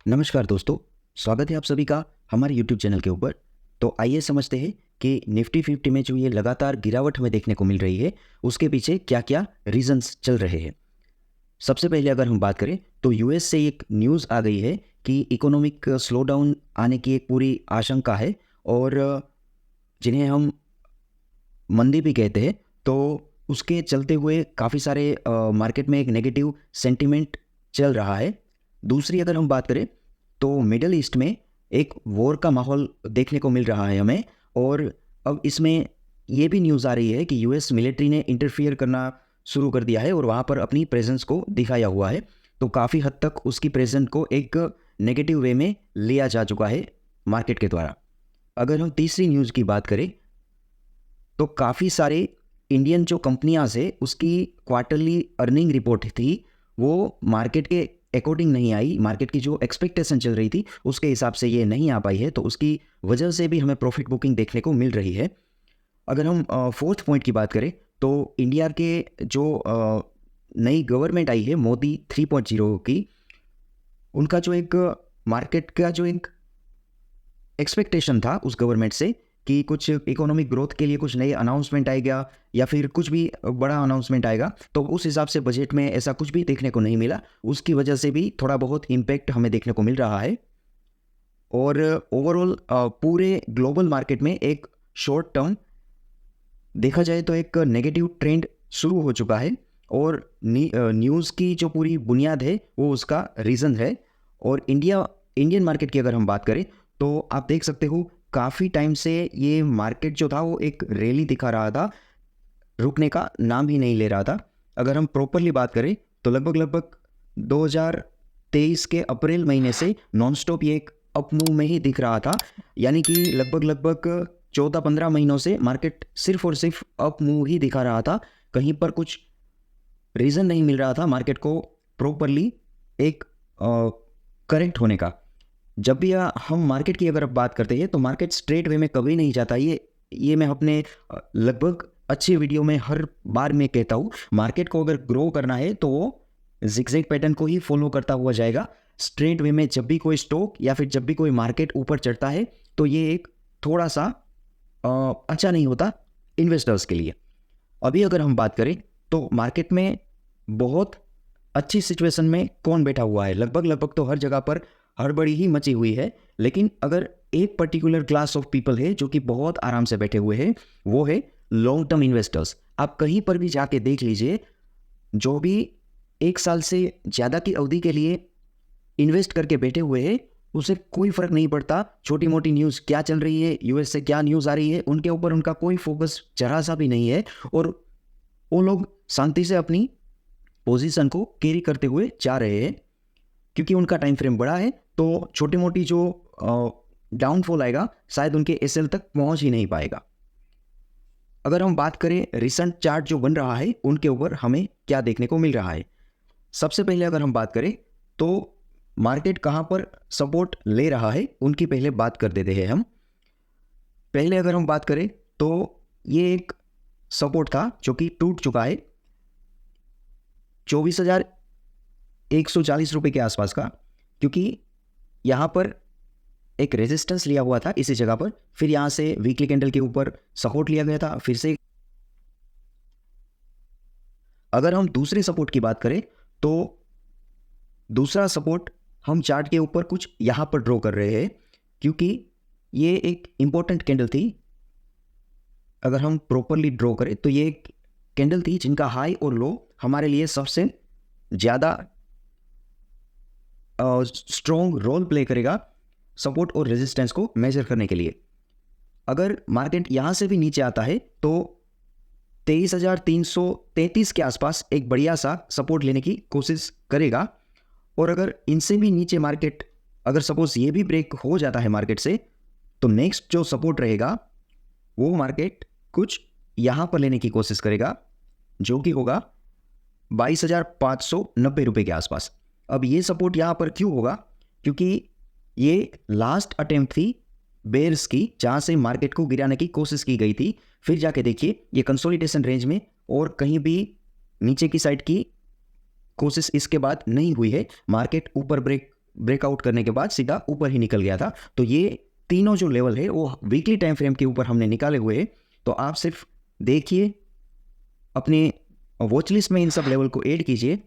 नमस्कार दोस्तों, स्वागत है आप सभी का हमारे YouTube चैनल के ऊपर। तो आइए समझते हैं कि निफ्टी 50 में जो ये लगातार गिरावट हमें देखने को मिल रही है, उसके पीछे क्या-क्या रीजंस चल रहे हैं। सबसे पहले अगर हम बात करें तो यूएस से एक न्यूज़ आ गई है कि इकोनॉमिक स्लोडाउन आने की एक पूरी आशंका है और जिन्हें हम मंदी भी कहते हैं, तो उसके चलते हुए काफ़ी सारे मार्केट में एक नेगेटिव सेंटिमेंट चल रहा है। दूसरी अगर हम बात करें तो मिडल ईस्ट में एक वॉर का माहौल देखने को मिल रहा है हमें, और अब इसमें ये भी न्यूज़ आ रही है कि यूएस मिलिट्री ने इंटरफियर करना शुरू कर दिया है और वहाँ पर अपनी प्रेजेंस को दिखाया हुआ है। तो काफ़ी हद तक उसकी प्रेजेंस को एक नेगेटिव वे में लिया जा चुका है मार्केट के द्वारा। अगर हम तीसरी न्यूज़ की बात करें तो काफ़ी सारे इंडियन जो कंपनियां है उसकी क्वार्टरली अर्निंग रिपोर्ट थी, वो मार्केट के अकॉर्डिंग नहीं आई। मार्केट की जो एक्सपेक्टेशन चल रही थी उसके हिसाब से ये नहीं आ पाई है, तो उसकी वजह से भी हमें प्रॉफिट बुकिंग देखने को मिल रही है। अगर हम फोर्थ पॉइंट की बात करें तो इंडिया के जो नई गवर्नमेंट आई है मोदी 3.0 की, उनका जो एक मार्केट का जो एक एक्सपेक्टेशन था उस गवर्नमेंट से कि कुछ इकोनॉमिक ग्रोथ के लिए कुछ नए अनाउंसमेंट आएगा या फिर कुछ भी बड़ा अनाउंसमेंट आएगा, तो उस हिसाब से बजट में ऐसा कुछ भी देखने को नहीं मिला। उसकी वजह से भी थोड़ा बहुत इम्पैक्ट हमें देखने को मिल रहा है और ओवरऑल पूरे ग्लोबल मार्केट में एक शॉर्ट टर्म देखा जाए तो एक नेगेटिव ट्रेंड शुरू हो चुका है और न्यूज़ की जो पूरी बुनियाद है वो उसका रीज़न है। और इंडियन मार्केट की अगर हम बात करें तो आप देख सकते हो काफ़ी टाइम से ये मार्केट जो था वो एक रैली दिखा रहा था, रुकने का नाम ही नहीं ले रहा था। अगर हम प्रॉपरली बात करें तो लगभग 2023 के अप्रैल महीने से नॉन स्टॉप ये एक अप मूव में ही दिख रहा था, यानी कि लगभग 14-15 महीनों से मार्केट सिर्फ और सिर्फ अप मूव ही दिखा रहा था। कहीं पर कुछ रीज़न नहीं मिल रहा था मार्केट को प्रॉपरली एक करेक्ट होने का। जब भी हम मार्केट की अगर बात करते हैं तो मार्केट स्ट्रेट वे में कभी नहीं जाता। ये मैं अपने लगभग अच्छे वीडियो में हर बार मैं कहता हूँ, मार्केट को अगर ग्रो करना है तो वो जिगजैग पैटर्न को ही फॉलो करता हुआ जाएगा। स्ट्रेट वे में जब भी कोई स्टॉक या फिर जब भी कोई मार्केट ऊपर चढ़ता है तो ये एक थोड़ा सा अच्छा नहीं होता इन्वेस्टर्स के लिए। अभी अगर हम बात करें तो मार्केट में बहुत अच्छी सिचुएशन में कौन बैठा हुआ है, लगभग तो हर जगह पर हड़बड़ी ही मची हुई है। लेकिन अगर एक पर्टिकुलर क्लास ऑफ पीपल है जो कि बहुत आराम से बैठे हुए हैं, वो है लॉन्ग टर्म इन्वेस्टर्स। आप कहीं पर भी जाके देख लीजिए, जो भी 1 साल से ज़्यादा की अवधि के लिए इन्वेस्ट करके बैठे हुए हैं, उसे कोई फ़र्क नहीं पड़ता छोटी मोटी न्यूज़ क्या चल रही है, यूएस से क्या न्यूज़ आ रही है, उनके ऊपर उनका कोई फोकस जरा सा भी नहीं है और वो लोग शांति से अपनी पोजीशन को कैरी करते हुए जा रहे हैं। क्योंकि उनका टाइम फ्रेम बड़ा है तो छोटी मोटी जो डाउनफॉल आएगा शायद उनके एसएल तक पहुंच ही नहीं पाएगा। अगर हम बात करें रिसेंट चार्ट जो बन रहा है उनके ऊपर हमें क्या देखने को मिल रहा है, सबसे पहले अगर हम बात करें तो मार्केट कहां पर सपोर्ट ले रहा है उनकी पहले बात कर देते हैं हम। पहले अगर हम बात करें तो ये एक सपोर्ट था जो कि टूट चुका है 24,140 रुपये के आसपास का, क्योंकि यहाँ पर एक रेजिस्टेंस लिया हुआ था इसी जगह पर, फिर यहाँ से वीकली कैंडल के ऊपर सपोर्ट लिया गया था, फिर से। अगर हम दूसरे सपोर्ट की बात करें तो दूसरा सपोर्ट हम चार्ट के ऊपर कुछ यहाँ पर ड्रॉ कर रहे हैं, क्योंकि ये एक इंपॉर्टेंट कैंडल थी। अगर हम प्रॉपरली ड्रॉ करें तो ये एक कैंडल थी जिनका हाई और लो हमारे लिए सबसे ज़्यादा स्ट्रॉन्ग रोल प्ले करेगा सपोर्ट और रेजिस्टेंस को मेजर करने के लिए। अगर मार्केट यहाँ से भी नीचे आता है तो 23,333 के आसपास एक बढ़िया सा सपोर्ट लेने की कोशिश करेगा, और अगर इनसे भी नीचे मार्केट अगर सपोज ये भी ब्रेक हो जाता है मार्केट से, तो नेक्स्ट जो सपोर्ट रहेगा वो मार्केट कुछ यहाँ पर लेने की कोशिश करेगा जो कि होगा 22,590 रुपये के आसपास। अब ये सपोर्ट यहाँ पर क्यों होगा, क्योंकि ये लास्ट अटेम्प्ट थी बेयर्स की जहाँ से मार्केट को गिराने की कोशिश की गई थी। फिर जाके देखिए ये कंसोलिडेशन रेंज में और कहीं भी नीचे की साइड की कोशिश इसके बाद नहीं हुई है। मार्केट ऊपर ब्रेक ब्रेकआउट करने के बाद सीधा ऊपर ही निकल गया था। तो ये तीनों जो लेवल है वो वीकली टाइम फ्रेम के ऊपर हमने निकाले हुए हैं। तो आप सिर्फ देखिए, अपने वॉच लिस्ट में इन सब लेवल को ऐड कीजिए,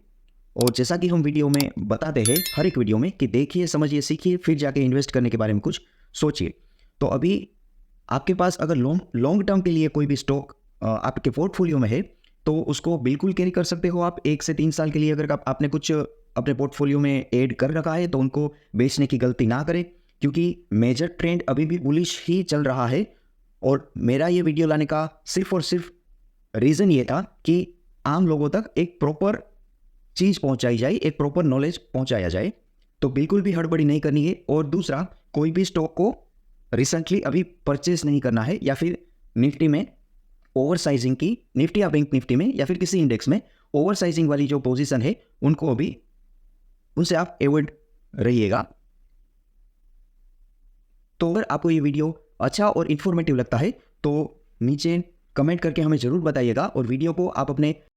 और जैसा कि हम वीडियो में बताते हैं हर एक वीडियो में कि देखिए, समझिए, सीखिए, फिर जाके इन्वेस्ट करने के बारे में कुछ सोचिए। तो अभी आपके पास अगर लॉन्ग टर्म के लिए कोई भी स्टॉक आपके पोर्टफोलियो में है तो उसको बिल्कुल कैरी कर सकते हो आप 1 से 3 साल के लिए। अगर आपने कुछ अपने पोर्टफोलियो में ऐड कर रखा है तो उनको बेचने की गलती ना करें, क्योंकि मेजर ट्रेंड अभी भी बुलिश ही चल रहा है। और मेरा ये वीडियो लाने का सिर्फ और सिर्फ रीज़न ये था कि आम लोगों तक एक प्रॉपर चीज़ पहुंचाई जाए, एक प्रॉपर नॉलेज पहुंचाया जाए। तो बिल्कुल भी हड़बड़ी नहीं करनी है। और दूसरा, कोई भी स्टॉक को रिसेंटली अभी परचेज नहीं करना है, या फिर निफ्टी में ओवरसाइजिंग की, निफ्टी या बैंक निफ्टी में या फिर किसी इंडेक्स में ओवरसाइजिंग वाली जो पोजीशन है उनको अभी, उनसे आप अवॉइड रहिएगा। तो अगर आपको ये वीडियो अच्छा और इन्फॉर्मेटिव लगता है तो नीचे कमेंट करके हमें ज़रूर बताइएगा, और वीडियो को आप अपने